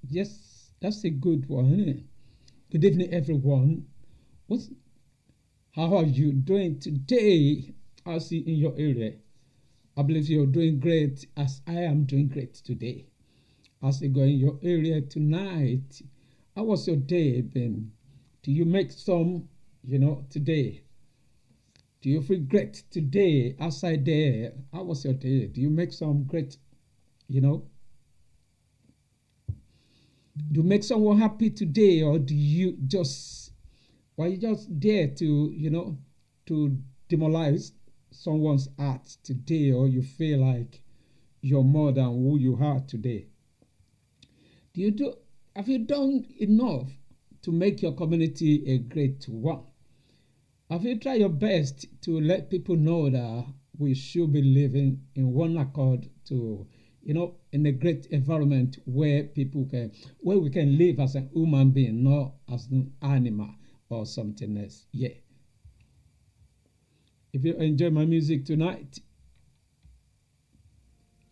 yes. That's a good one. Isn't it? Good evening, everyone. What's How are you doing today? I see in your area. I believe you're doing great, as I am doing great today. As you go in your area tonight, how was your day been? Do you make some, today? Do you feel great today outside there? How was your day? Do you make some great, you know? Do you make someone happy today, or do you just, are you just there to, to demoralize someone's heart today, or you feel like you're more than who you are today? Have you done enough to make your community a great one? Have you tried your best to let people know that we should be living in one accord to, in a great environment where where we can live as a human being, not as an animal or something else? Yeah. If you enjoy my music tonight,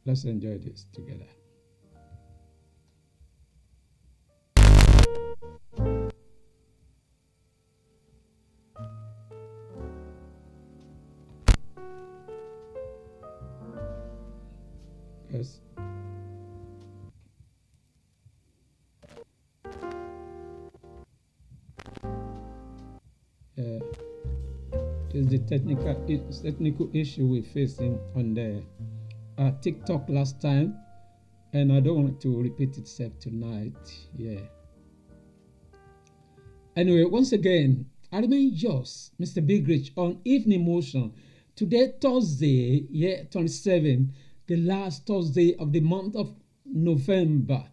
let's enjoy this together. Yes. Uh, this is the technical issue we're facing on the TikTok last time, and I don't want to repeat itself tonight. Yeah. Anyway, once again, I remain yours, Mr. Big Rich, on Evening Motion. Today, Thursday, 27, the last Thursday of the month of November.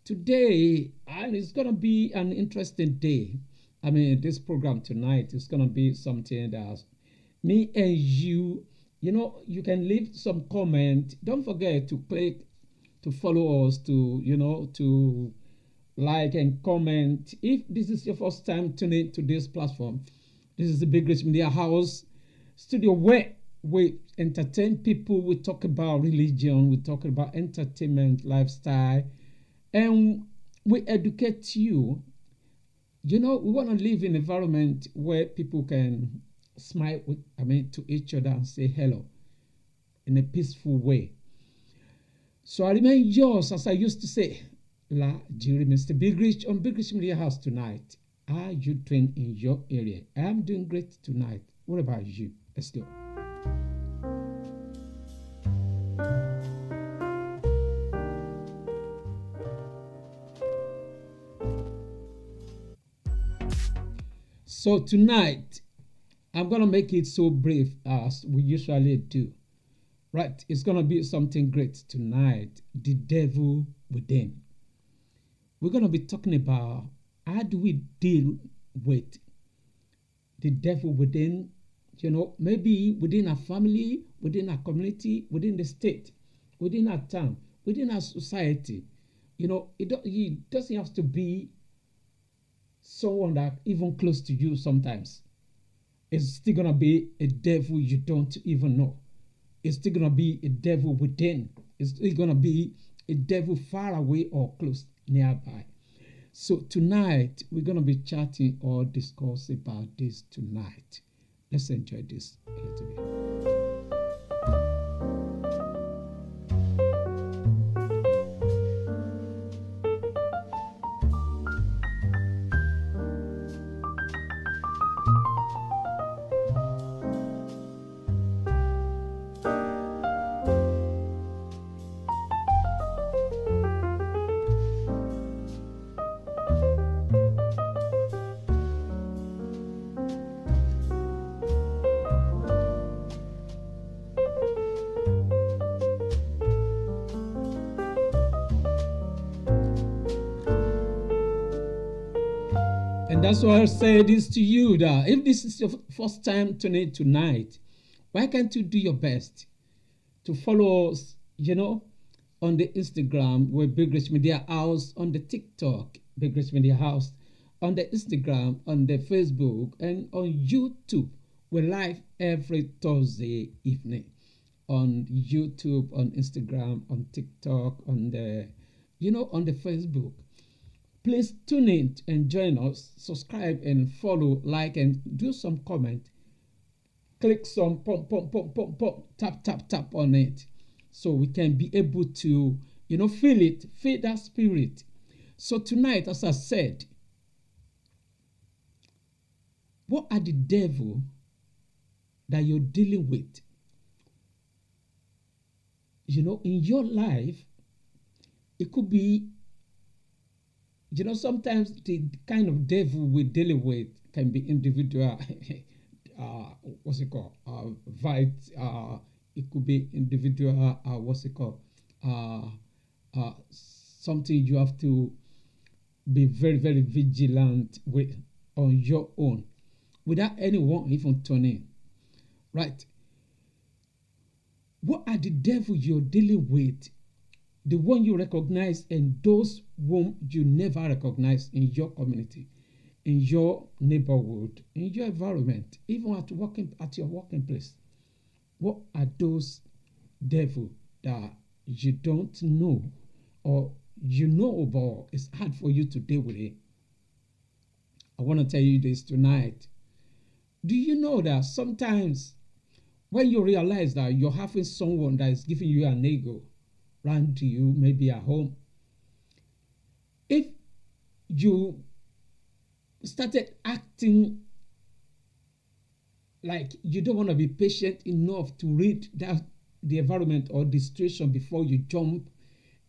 Today, and it's going to be an interesting day. I mean, this program tonight is going to be something that me and you can leave some comment. Don't forget to click to follow us, to like and comment. If this is your first time tuning to this platform, this is the Big Rich Media House studio where we entertain people, we talk about religion, we talk about entertainment, lifestyle, and we educate you. We want to live in an environment where people can smile to each other and say hello in a peaceful way. So I remain yours, as I used to say, La Jury, Mr. Big Rich on Big Rich Media House tonight. How are you doing in your area? I am doing great tonight. What about you? Let's go. So tonight, I'm going to make it so brief as we usually do. Right, it's going to be something great tonight. The devil within. We're going to be talking about how do we deal with the devil within, maybe within our family, within our community, within the state, within our town, within our society. It doesn't have to be someone that even close to you sometimes. It's still going to be a devil you don't even know. It's still going to be a devil within. It's still going to be a devil far away or close nearby. So tonight, we're going to be chatting or discuss about this tonight. Let's enjoy this a little bit. And that's why I say this to you, that if this is your first time tuning tonight, why can't you do your best to follow us, on the Instagram with Big Rich Media House, on the TikTok, Big Rich Media House, on the Instagram, on the Facebook, and on YouTube. We're live every Thursday evening on YouTube, on Instagram, on TikTok, on the on the Facebook. Please tune in and join us. Subscribe and follow, like, and do some comment. Click some pump, pump, pump, pump, pump, tap, tap, tap on it, so we can be able to, feel that spirit. So tonight, as I said, what are the devil that you're dealing with? In your life, it could be, sometimes the kind of devil we're dealing with can be individual. What's it called? It could be individual. What's it called? Something you have to be very, very vigilant with on your own, without anyone even turning. Right? What are the devil you're dealing with? The one you recognize and those whom you never recognize in your community, in your neighborhood, in your environment, even at your working place. What are those devils that you don't know, or but it's hard for you to deal with it? I want to tell you this tonight. Do you know that sometimes when you realize that you're having someone that is giving you an ego around to you, maybe at home, if you started acting like you don't want to be patient enough to read the environment or the situation before you jump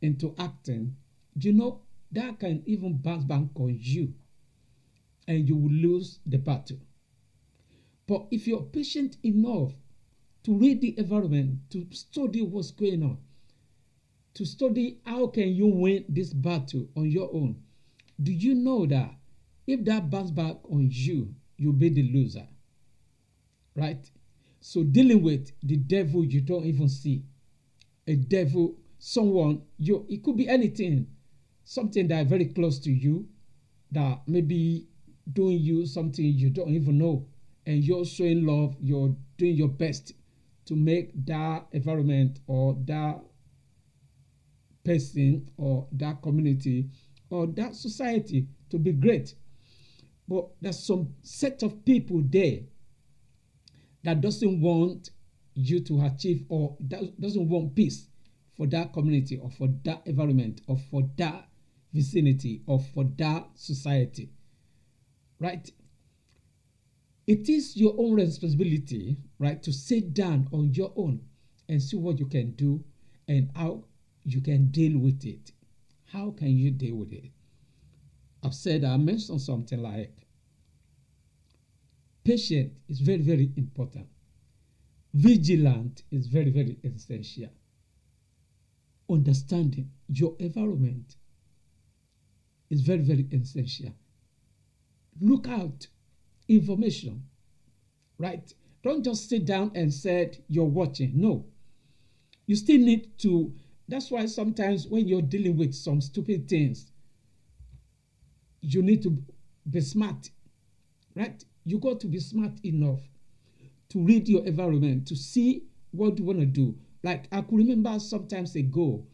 into acting, that can even bounce back on you and you will lose the battle. But if you're patient enough to read the environment, to study what's going on, to study how can you win this battle on your own, do you know that if that bounce back on you, you'll be the loser? Right? So dealing with the devil you don't even see, a devil, someone, it could be anything, something that is very close to you, that maybe doing you something you don't even know, and you're showing love, you're doing your best to make that environment or that person or that community or that society to be great. But there's some set of people there that doesn't want you to achieve, or that doesn't want peace for that community or for that environment or for that vicinity or for that society. Right? It is your own responsibility, right, to sit down on your own and see what you can do and how you can deal with it. How can you deal with it? I mentioned something like patient is very, very important. Vigilant is very, very essential. Understanding your environment is very, very essential. Look out information, right? Don't just sit down and say you're watching. No. You still need to. That's why sometimes when you're dealing with some stupid things, you need to be smart, right? You got to be smart enough to read your environment, to see what you want to do. Like I could remember sometimes ago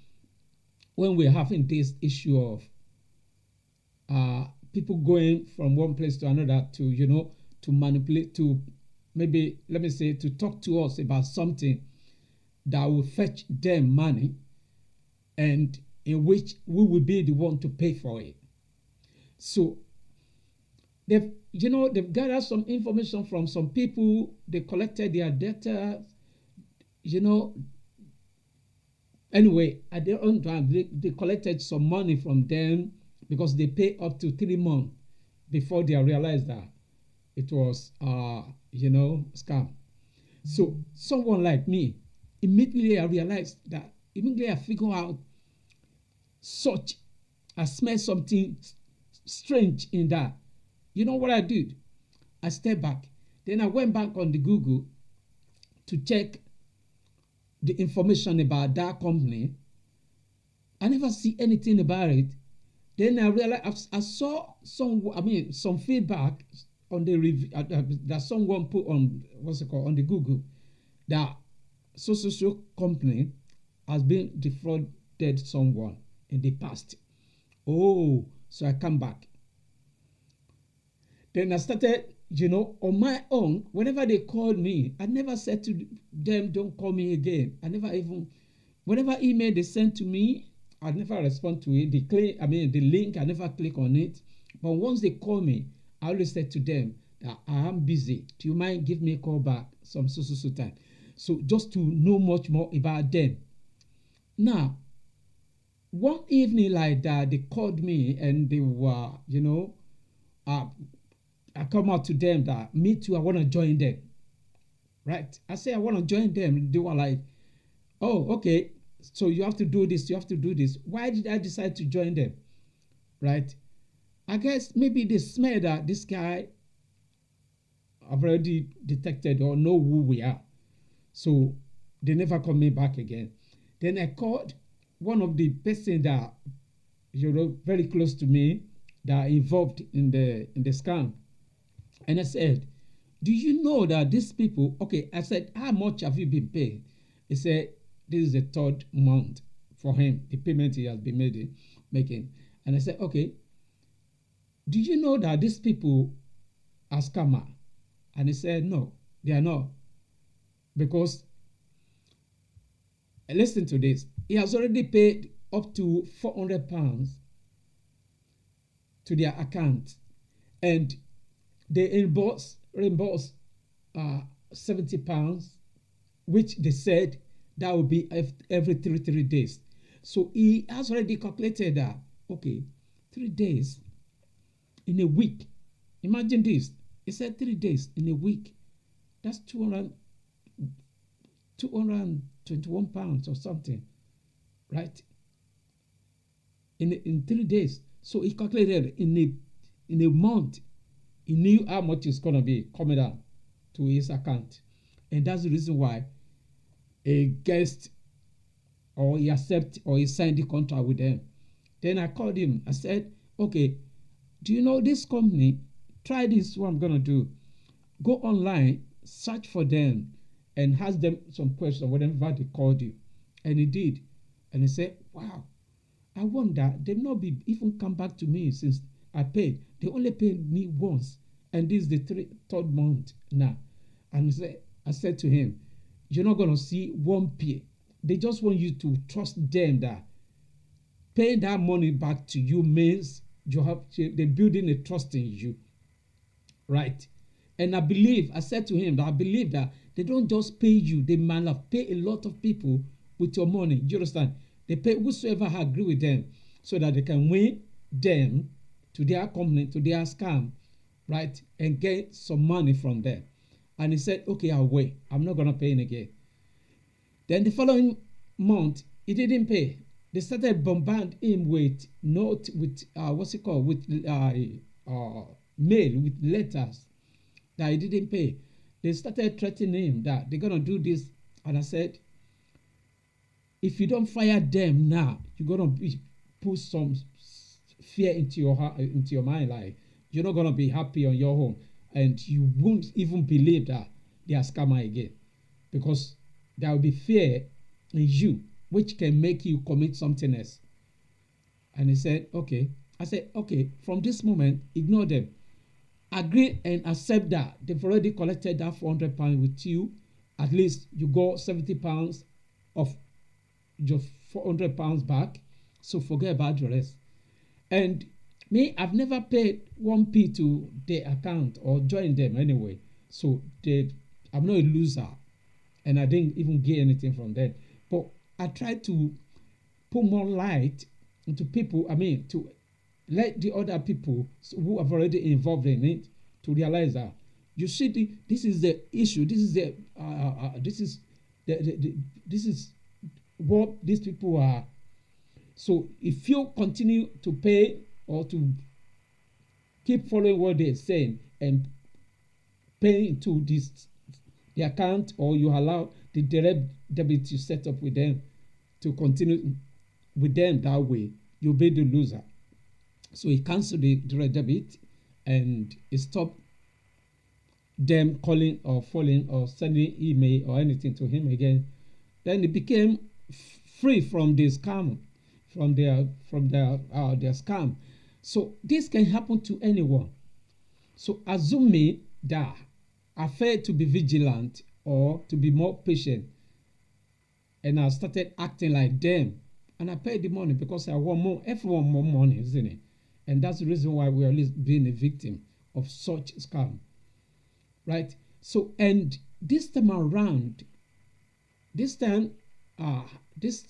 when we're having this issue of people going from one place to another to manipulate, to maybe, let me say, to talk to us about something that will fetch them money, and in which we will be the one to pay for it. So they've gathered some information from some people, they collected their data, anyway, at their own time, they collected some money from them because they pay up to 3 months before they realized that it was, scam. So someone like me, immediately I figured out I smelled something strange in that. You know what I did? I stepped back. Then I went back on the Google to check the information about that company. I never see anything about it. Then I realized I saw some feedback on the review that someone put on on the Google, that so company has been defrauded someone in the past. Oh, so I come back. Then I started, on my own. Whenever they called me, I never said to them, don't call me again. I never even, whatever email they sent to me, I never respond to it. The link, I never click on it. But once they call me, I always said to them that I am busy. Do you mind give me a call back some so time? So just to know much more about them. Now, one evening like that, they called me and they were, I come out to them that me too, I want to join them. Right? I say I want to join them. They were like, oh, okay. So you have to do this. You have to do this. Why did I decide to join them? Right? I guess maybe they smell that this guy I've already detected or know who we are. So they never call me back again. Then I called one of the person that, very close to me that are involved in the scam. And I said, do you know that these people, okay, I said, how much have you been paid? He said, this is the third month for him, the payment he has been making. And I said, okay, do you know that these people are scammer? And he said, no, they are not. Because, listen to this, he has already paid up to £400 to their account. And they reimburse £70, which they said that will be every 3 days. So he has already calculated that, okay, 3 days in a week. Imagine this. He said 3 days in a week. That's 221 pounds or something, right? In 3 days. So he calculated in a month. He knew how much it's going to be coming out to his account. And that's the reason why a guest or he accept or he signed the contract with them. Then I called him. I said, okay, do you know this company? Try this, what I'm going to do. Go online, search for them, and ask them some questions whenever they called you. And he did. And he said, wow, I wonder, they've not even come back to me since I paid. They only paid me once. And this is the third month now. And I said to him, you're not going to see one pay. They just want you to trust them that paying that money back to you means they're building a trust in you. Right? And I said to him that I believe that they don't just pay you, they might have paid a lot of people with your money. Do you understand? They pay whosoever agree with them so that they can win them to their company, to their scam, right? And get some money from them. And he said, okay, I'll wait. I'm not going to pay him again. Then the following month, he didn't pay. They started bombarding him with mail, with letters that he didn't pay. They started threatening him that they're going to do this. And I said, if you don't fire them now, you're going to put some fear into your heart, into your mind. Like, you're not going to be happy on your own. And you won't even believe that they are scammer again. Because there will be fear in you, which can make you commit something else. And he said, okay. I said, okay, from this moment, ignore them. Agree and accept that they've already collected that £400 with you. At least you got £70 of your £400 back. So forget about the rest. And me, I've never paid 1p to their account or joined them anyway. So I'm not a loser. And I didn't even get anything from them. But I tried to put more light into people, to let the other people who have already involved in it to realize that you see this is the issue. This is what these people are. So if you continue to pay or to keep following what they're saying and paying to the account, or you allow the direct debit you set up with them to continue with them that way, you'll be the loser. So he canceled the direct debit and he stopped them calling or phoning or sending email or anything to him again. Then he became free from this scam, their scam. So this can happen to anyone. So assuming that I failed to be vigilant or to be more patient, and I started acting like them, and I paid the money because I want more. Everyone more money, isn't it? And that's the reason why we are being a victim of such scam, right? So, and this time around, this time, this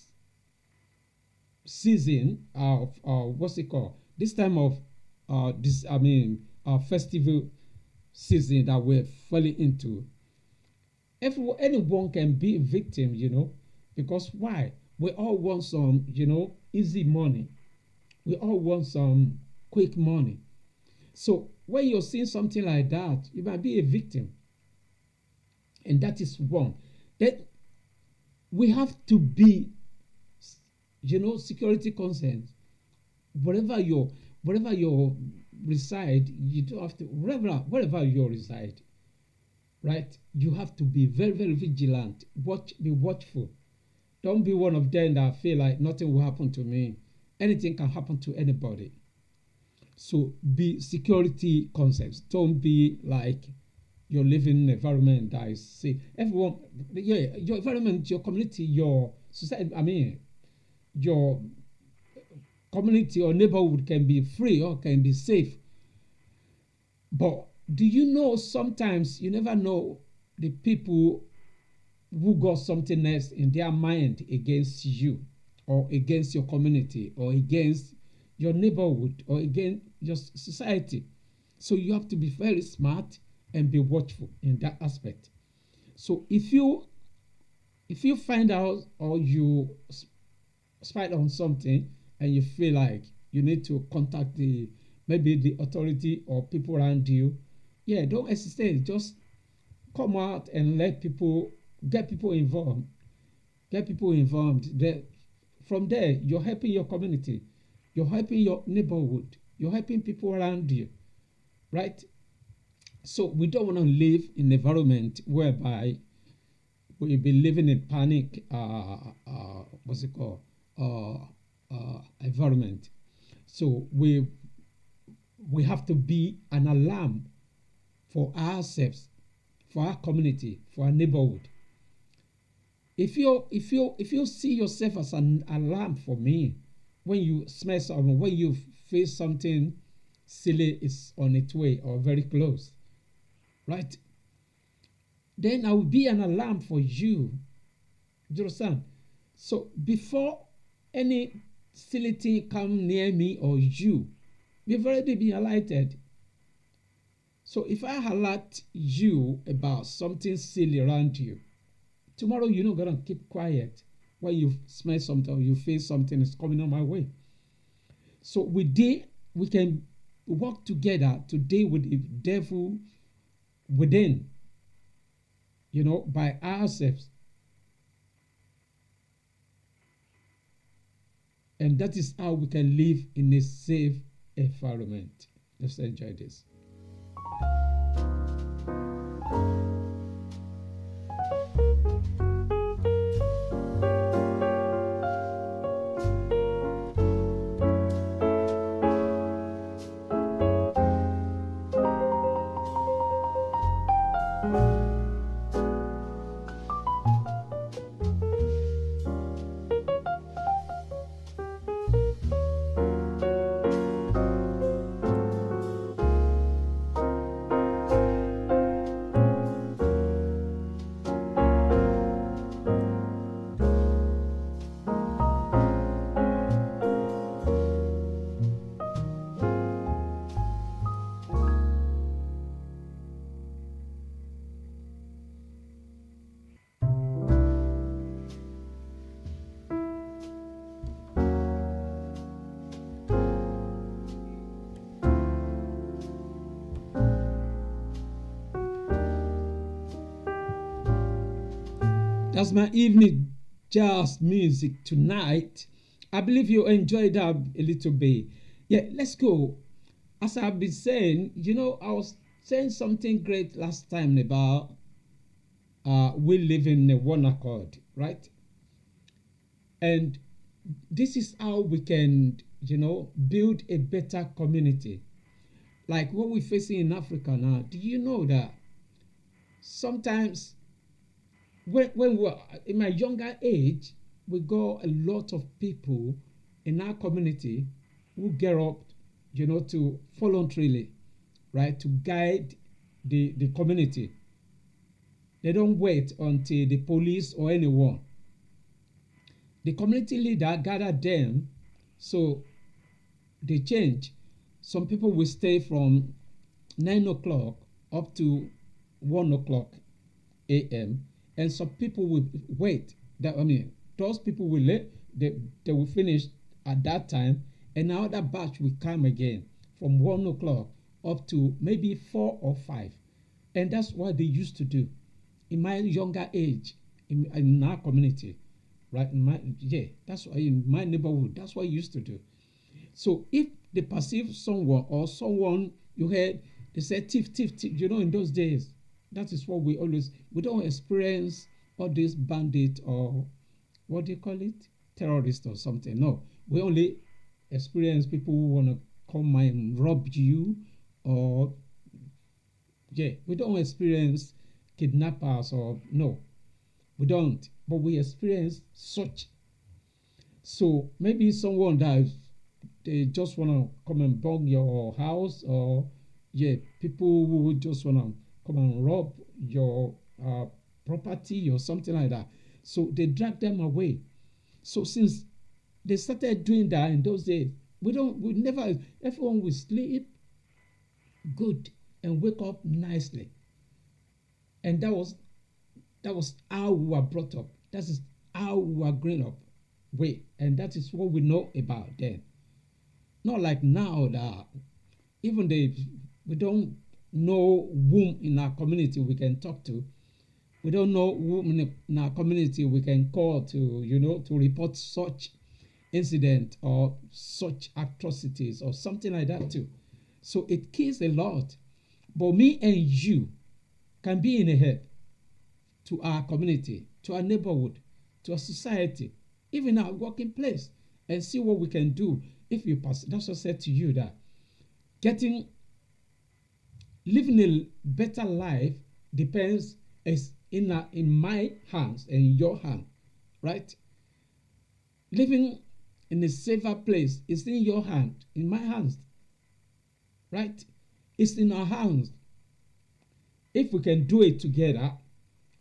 season of what's it called? This time of festival season that we're falling into. Anyone can be a victim, because why? We all want some, easy money. We all want some quick money. So when you're seeing something like that, you might be a victim, and that is one. Then we have to be, security consent. Wherever you reside, you don't have to wherever you reside, right? You have to be very, very vigilant. Be watchful. Don't be one of them that feel like nothing will happen to me. Anything can happen to anybody. So be security concepts. Don't be like you're living in an environment that is safe. Everyone, yeah, your environment, your community, your society, your community or neighborhood can be free or can be safe. But do you know sometimes you never know the people who got something else in their mind against you or against your community or against your neighborhood or against your society. So you have to be very smart and be watchful in that aspect. So if you find out or you spy on something and you feel like you need to contact maybe the authority or people around you, yeah, don't hesitate. Just come out and get people involved. Get people involved. From there, you're helping your community. You're helping your neighborhood. You're helping people around you, right? So we don't want to live in an environment whereby we'll be living in panic. What's it called? Environment. So we have to be an alarm for ourselves, for our community, for our neighborhood. If you see yourself as an alarm for me, when you smell something, when you feel something silly is on its way or very close, right? Then I will be an alarm for you. Do you understand? So before any silly thing come near me or you, we've already been alerted. So if I alert you about something silly around you, tomorrow you're not gonna keep quiet when you smell something or you feel something is coming on my way. So we can work together to deal with the devil within, by ourselves. And that is how we can live in a safe environment. Let's enjoy this. That's my evening jazz music tonight. I believe you enjoyed that a little bit. Yeah, let's go. As I've been saying, I was saying something great last time about we live in a one accord, right? And this is how we can, build a better community. Like what we're facing in Africa now. Do you know that sometimes when we were in my younger age, we got a lot of people in our community who get up, to voluntarily, right, to guide the community. They don't wait until the police or anyone. The community leader gather them, so they change. Some people will stay from 9 o'clock up to 1 o'clock a.m. and some people will wait. Those people will they will finish at that time, and now that batch will come again from 1 o'clock up to maybe 4 or 5, and that's what they used to do in my younger age in our community, right? That's why in my neighborhood, that's what I used to do. So if they perceive someone or someone you heard, they say thief, thief, thief. In those days, that is what we don't experience all these bandit or what do you call it? Terrorist or something. No, we only experience people who want to come and rob you or, we don't experience kidnappers or, no, we don't. But we experience such. So maybe someone that they just want to come and burn your house, or people who just want to come and rob your property or something like that. So they drag them away. So since they started doing that in those days, we never, everyone will sleep good and wake up nicely. And that was how we were brought up. That is how we were grown up with, and that is what we know about then. Not like now that even we don't know whom in our community we can talk to. We don't know whom in our community we can call to report such incident or such atrocities or something like that too. So it kills a lot. But me and you can be in a help to our community, to our neighborhood, to our society, even our working place, and see what we can do. If you pass, that's what I said to you, that living a better life depends is in my hands and in your hand, right? Living in a safer place is in your hand, in my hands, right? It's in our hands. If we can do it together,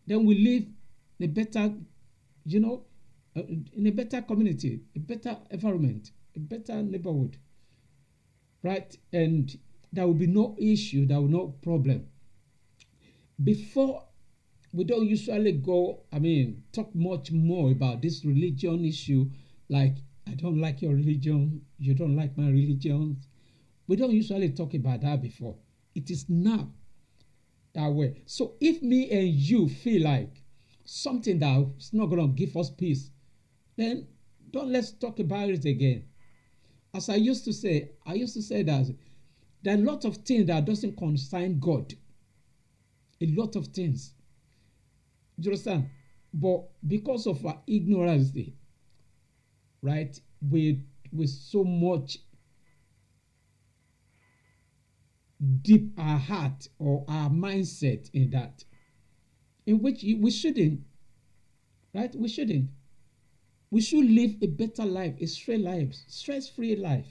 then we live in a better, in a better community, a better environment, a better neighborhood, right? And there will be no issue, there will be no problem. Before, we don't usually talk much more about this religion issue, like, I don't like your religion, you don't like my religion. We don't usually talk about that before. It is now that way. So if me and you feel like something that's not going to give us peace, then let's talk about it again. As I used to say that there are a lot of things that doesn't concern God. A lot of things. Do you understand? But because of our ignorance, right, with so much deep our heart or our mindset in that, in which we shouldn't, right? We shouldn't. We should live a better life, a stress-free life,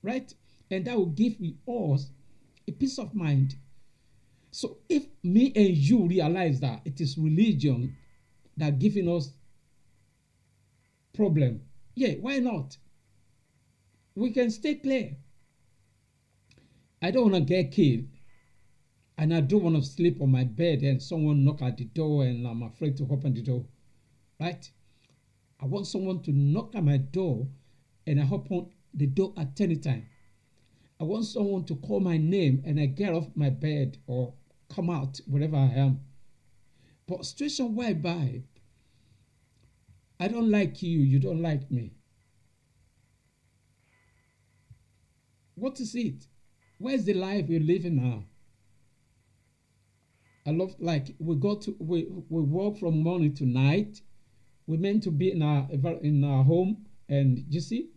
right? And that will give us a peace of mind. So if me and you realize that it is religion that giving us problem, why not? We can stay clear. I don't want to get killed, and I don't want to sleep on my bed and someone knock at the door and I'm afraid to open the door, right? I want someone to knock at my door and I open the door at any time. I want someone to call my name and I get off my bed or come out wherever I am. But situation whereby I don't like you, you don't like me. What is it? Where's the life we're living now? I love, like, we work from morning to night. We're meant to be in our home And you see,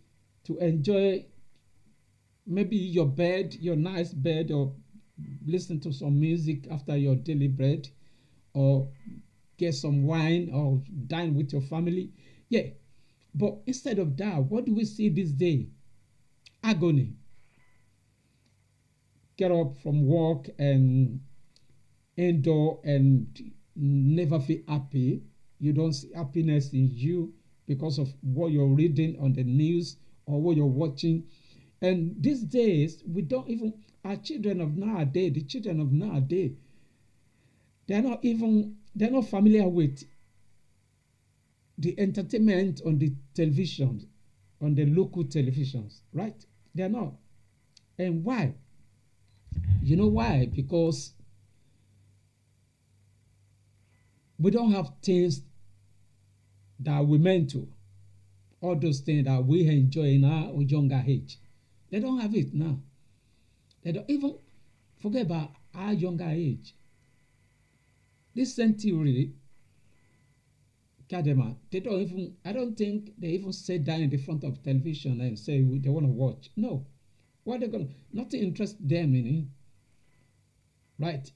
to enjoy maybe your bed, your nice bed, or listen to some music after your daily bread, or get some wine or dine with your family. Yeah. But instead of that, what do we see this day? Agony. Get up from work and endure and never feel happy. You don't see happiness in you because of what you're reading on the news or what you're watching. And these days, we don't even, our children of nowadays, the children of nowadays, they're not familiar with the entertainment on the television, on the local televisions, right? They're not. And why? You know why? Because we don't have things that we meant to. All those things that we enjoy in our younger age. They don't have it now. They don't even forget about our younger age. This century, Kadema, they don't even, I don't think they even sit down in the front of television and say they want to watch. No. What are they going to, nothing interests them in it. Right?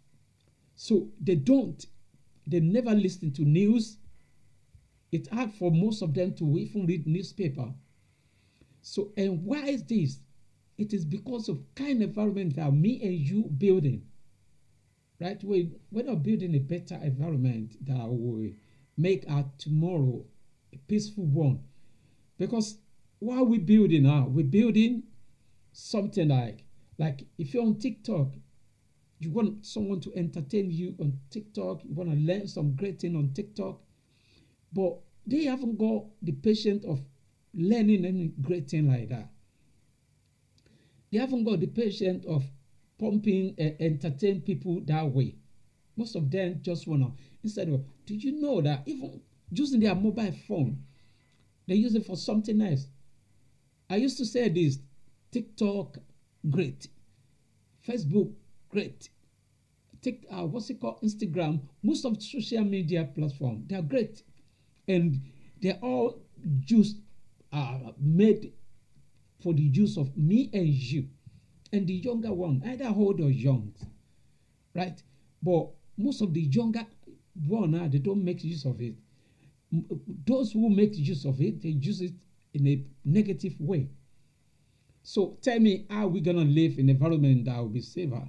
So they never listen to news. It's hard for most of them to even read newspaper. So, and why is this? It is because of kind of environment that me and you building. Right? We're not building a better environment that will make our tomorrow a peaceful one. Because what are we building now? We're building something like if you're on TikTok, you want someone to entertain you on TikTok, you want to learn some great thing on TikTok, but they haven't got the patience of learning any great thing like that. They haven't got the patience of pumping and entertain people that way. Most of them just want to, instead of, do you know that even using their mobile phone, they use it for something else? I used to say this, TikTok, great. Facebook, great. What's it called? Instagram. Most of the social media platforms, they are great. And they're all just made for the use of me and you. And the younger one, either old or young. Right? But most of the younger one, they don't make use of it. Those who make use of it, they use it in a negative way. So tell me, how are we going to live in an environment that will be safer?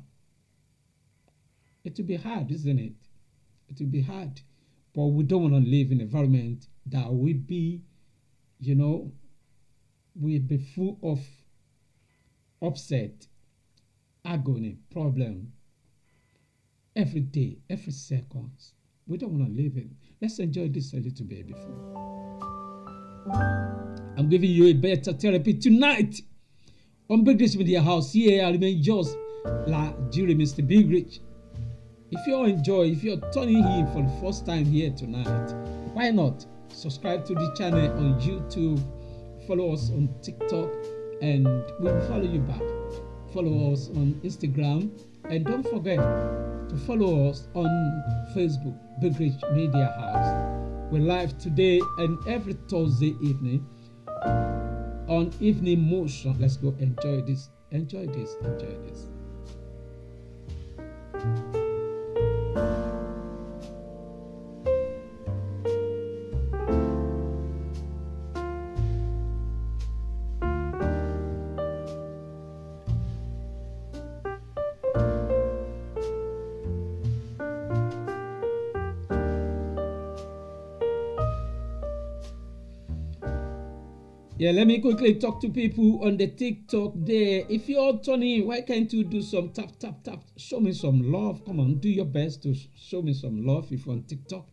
It will be hard, isn't it? It will be hard. But we don't want to live in an environment that will be, will be full of upset, agony, problem, every day, every second. We don't want to live in. Let's enjoy this a little bit before. I'm giving you a better therapy tonight. On Big Rich Media House, here I remain just like Jerry, Mr. Big Rich. If you're tuning in for the first time here tonight, why not subscribe to the channel on YouTube, follow us on TikTok, and we will follow you back. Follow us on Instagram, and don't forget to follow us on Facebook, Big Rich Media House. We're live today and every Thursday evening on Evening Motion. Let's go enjoy this. Enjoy this. Enjoy this. Yeah, let me quickly talk to people on the TikTok there. If you're Tony, why can't you do some tap, tap, tap? Show me some love. Come on, do your best to show me some love if you're on TikTok.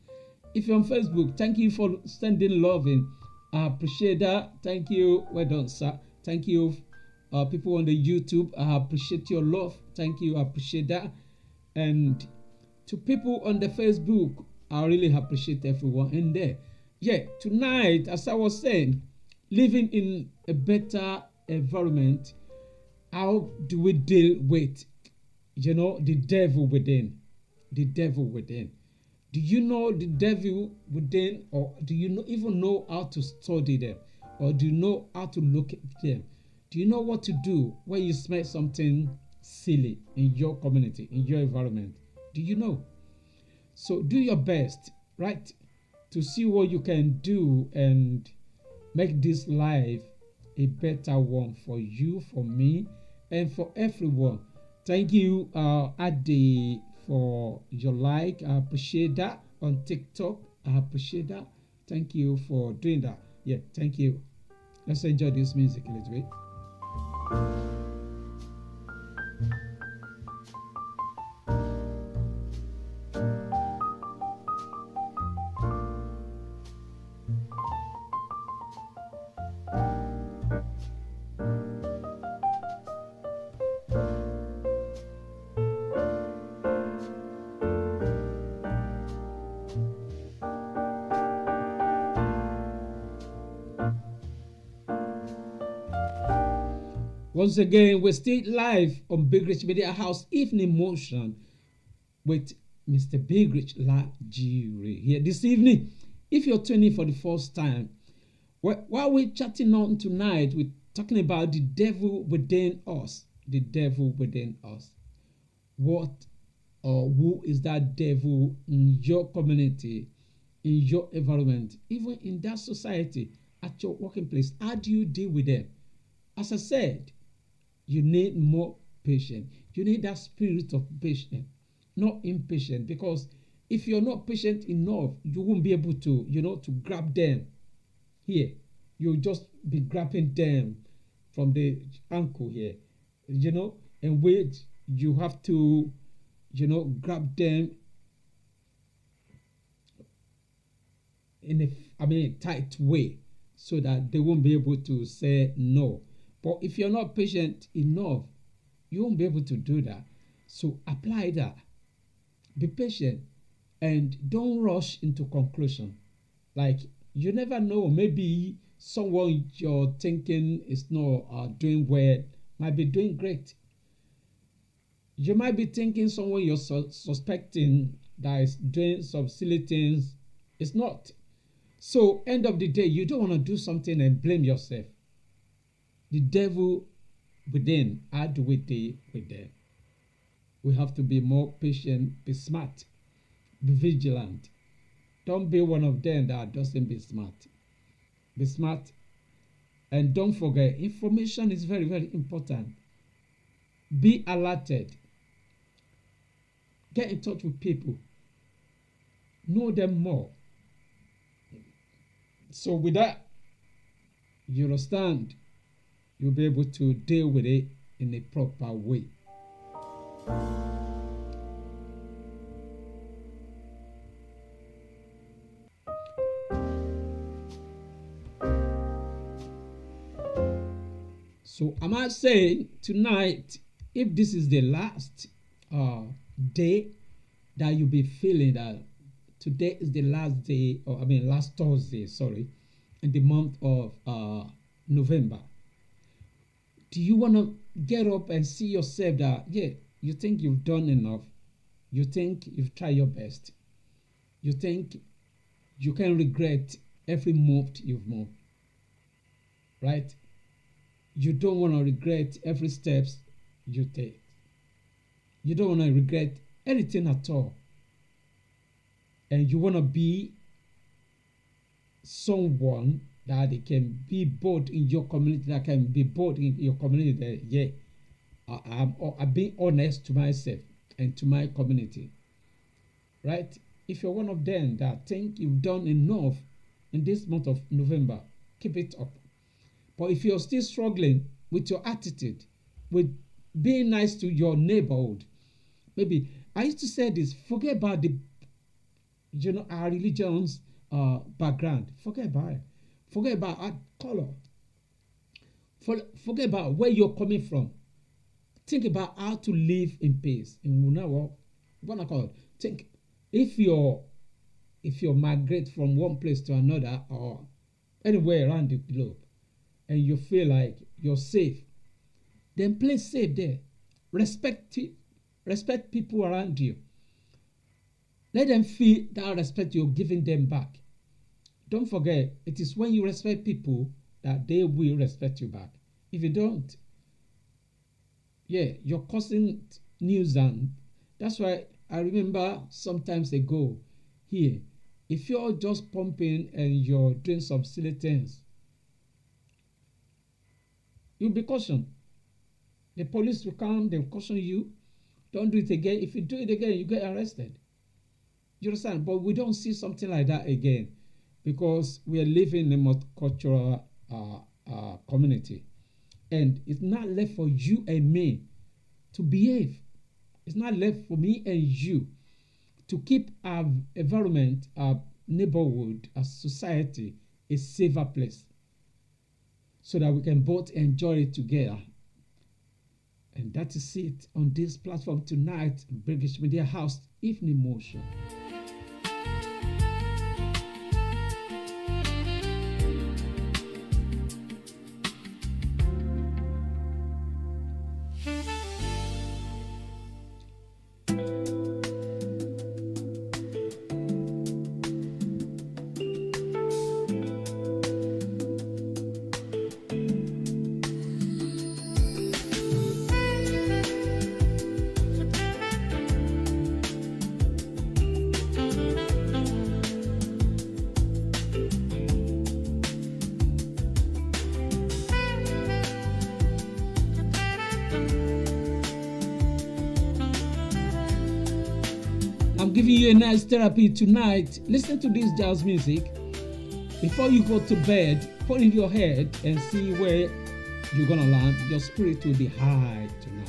If you're on Facebook, thank you for sending love in. I appreciate that. Thank you. Well done, sir. Thank you. People on the YouTube, I appreciate your love. Thank you. I appreciate that. And to people on the Facebook, I really appreciate everyone in there. Yeah, tonight, as I was saying, living in a better environment, how do we deal with, the devil within? The devil within. Do you know the devil within, or do you even know how to study them? Or do you know how to locate them? Do you know what to do when you smell something silly in your community, in your environment? Do you know? So do your best, right, to see what you can do and make this life a better one for you, for me, and for everyone. Thank you, Ade, for your like. I appreciate that on TikTok. I appreciate that. Thank you for doing that. Yeah, thank you. Let's enjoy this music a little bit. Once again, we're still live on Big Rich Media House Evening Motion with Mr. Big Rich Lajiri here this evening. If you're tuning for the first time, while we're chatting on tonight, we're talking about the devil within us. The devil within us. What or who is that devil in your community, in your environment, even in that society, at your working place? How do you deal with them? As I said, you need more patience. You need that spirit of patience, not impatient. Because if you're not patient enough, you won't be able to, to grab them. Here, you'll just be grabbing them from the ankle here, and wait. You have to, grab them in a tight way so that they won't be able to say no. But if you're not patient enough, you won't be able to do that. So apply that. Be patient and don't rush into conclusion. Like, you never know. Maybe someone you're thinking is not doing well might be doing great. You might be thinking someone you're suspecting that is doing some silly things is not. So, end of the day, you don't want to do something and blame yourself. The devil within, how do we deal with them? We have to be more patient, be smart, be vigilant. Don't be one of them that doesn't be smart. Be smart. And don't forget, information is very, very important. Be alerted. Get in touch with people. Know them more. So with that, you understand, you'll be able to deal with it in a proper way. So am I saying tonight, if this is the last day that you'll be feeling that today is the last day, or last Thursday, sorry, in the month of November, do you want to get up and see yourself that, yeah, you think you've done enough? You think you've tried your best? You think you can regret every move you've moved? Right? You don't want to regret every steps you take. You don't want to regret anything at all. And you want to be someone that it can be bold in your community, that can be bold in your community that, yeah, I'm being honest to myself and to my community. Right? If you're one of them that think you've done enough in this month of November, keep it up. But if you're still struggling with your attitude, with being nice to your neighborhood, maybe I used to say this, forget about our religion's background. Forget about it. Forget about our color. Forget about where you're coming from. Think about how to live in peace. Think if you migrate from one place to another or anywhere around the globe, and you feel like you're safe, then play safe there. Respect people around you. Let them feel that respect you're giving them back. Don't forget, it is when you respect people that they will respect you back. If you don't, yeah, you're causing nuisance. That's why I remember sometimes ago here, if you're just pumping and you're doing some silly things, you'll be cautioned. The police will come, they'll caution you. Don't do it again. If you do it again, you get arrested. You understand? But we don't see something like that again because we are living in a multicultural community. And it's not left for you and me to behave. It's not left for me and you to keep our environment, our neighborhood, our society a safer place so that we can both enjoy it together. And that is it on this platform tonight, British Media House Evening Motion. I'm giving you a nice therapy tonight. Listen to this jazz music. Before you go to bed, put in your head and see where you're going to land. Your spirit will be high tonight.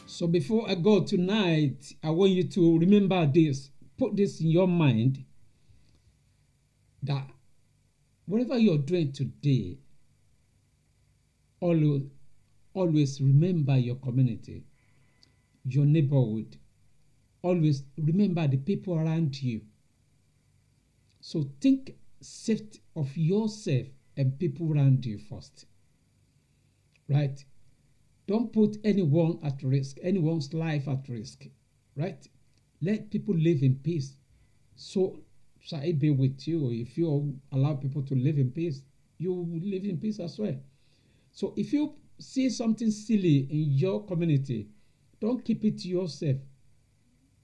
So before I go tonight, I want you to remember this. Put this in your mind that whatever you're doing today, always remember your community, your neighborhood. Always remember the people around you. So think safety of yourself and people around you first. Right? Don't put anyone at risk, anyone's life at risk, right? Let people live in peace. So shall it be with you. If you allow people to live in peace, you will live in peace as well. So if you see something silly in your community, don't keep it to yourself.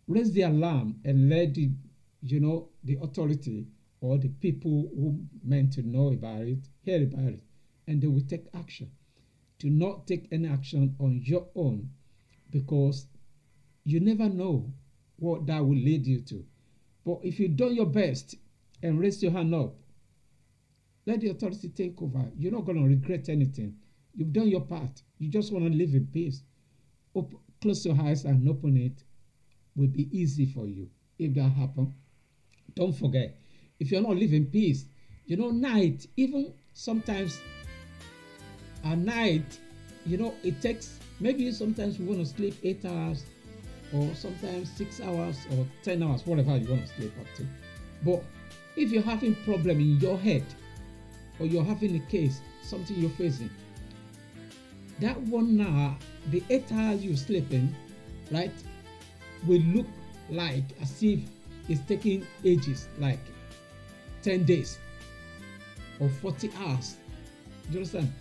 Raise the alarm and let the authority or the people who meant to know about it, hear about it, and they will take action. Do not take any action on your own because you never know what that will lead you to. But if you've done your best and raise your hand up, let the authority take over. You're not going to regret anything. You've done your part. You just want to live in peace. Close your eyes and open it. Will be easy for you if that happens. Don't forget, if you're not living peace, night, even sometimes at night, it takes, maybe sometimes we want to sleep 8 hours or sometimes 6 hours or 10 hours, whatever you want to sleep up to. But if you're having problem in your head or you're having a case, something you're facing, that 1 hour, the 8 hours you're sleeping, right, will look like as if it's taking ages, like 10 days or 40 hours. Do you understand?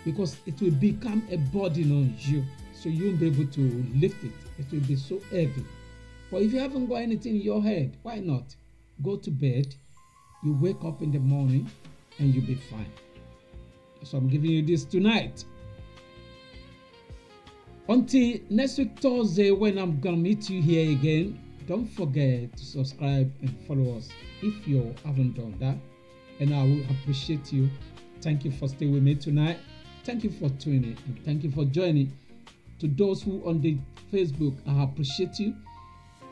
Because it will become a burden on you, so you won't be able to lift it. It will be so heavy. But if you haven't got anything in your head, why not? Go to bed, you wake up in the morning, and you'll be fine. So I'm giving you this tonight. Until next week Thursday, when I'm gonna meet you here again, don't forget to subscribe and follow us if you haven't done that. And I will appreciate you. Thank you for staying with me tonight. Thank you for tuning and thank you for joining. To those who on the Facebook, I appreciate you.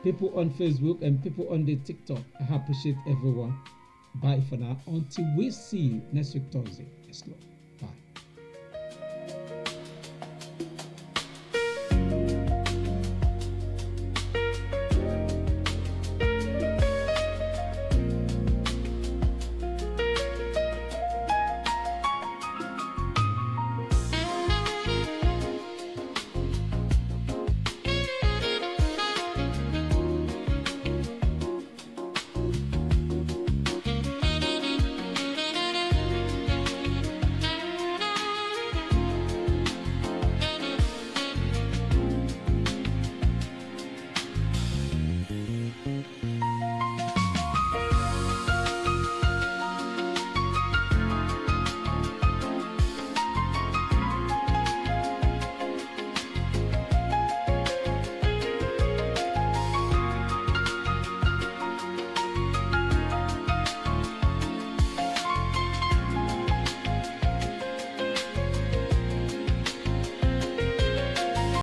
People on Facebook and people on the TikTok, I appreciate everyone. Bye for now. Until we see you next week, Thursday. Let's go.